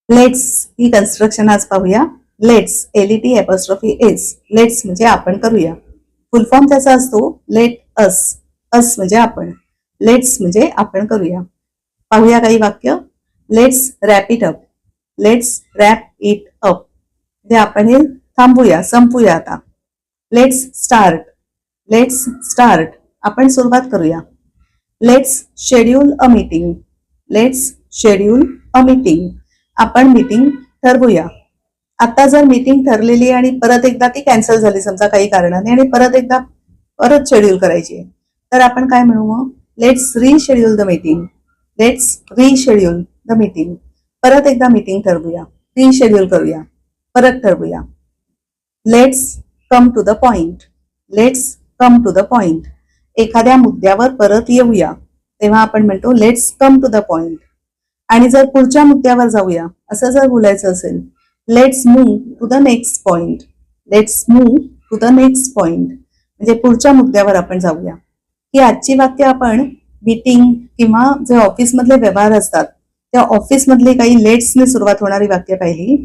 Let's he construction आज पाहूया. Let's LET''S let's म्हणजे आपण करूया. फुल फॉर्म त्याचा असतो लेट अस. अस म्हणजे आपण. लेट्स म्हणजे आपण करूया. पाहूया काही वाक्य. Let's wrap it up. Let's wrap it up म्हणजे आपण हे थांबूया, संपूया आता. Let's start. लेट्स स्टार्ट आपण सुरुवात करूया. Let's schedule a meeting. Let's schedule a meeting आपण मीटिंग ठरवूया. आता जर मीटिंग ठरलेली आणि परत एकदा ती कॅन्सल झाली समजा काही कारणाने आणि परत शेड्यूल करायची तर आपण काय म्हणू मग? Let's reschedule the meeting. Let's reschedule the meeting परत एकदा मीटिंग ठरवूया. रिशेड्यूल करूया, परत ठरवूया. Let's come to the point. Let's come to the point एखाद्या मुद्द्यावर परत येऊया तेव्हा आपण म्हणतो let's come to the point. आणि जर पुढच्या मुद्द्यावर जाऊया असं जर बोलायचं असेल let's move to the next point. Let's move to the next point म्हणजे पुढच्या मुद्द्यावर आपण जाऊया. ही आजची वाक्य आपण मीटिंग किंवा जे ऑफिसमधले व्यवहार असतात त्या ऑफिसमधली काही लेट्सने सुरुवात होणारी वाक्य पाहिली.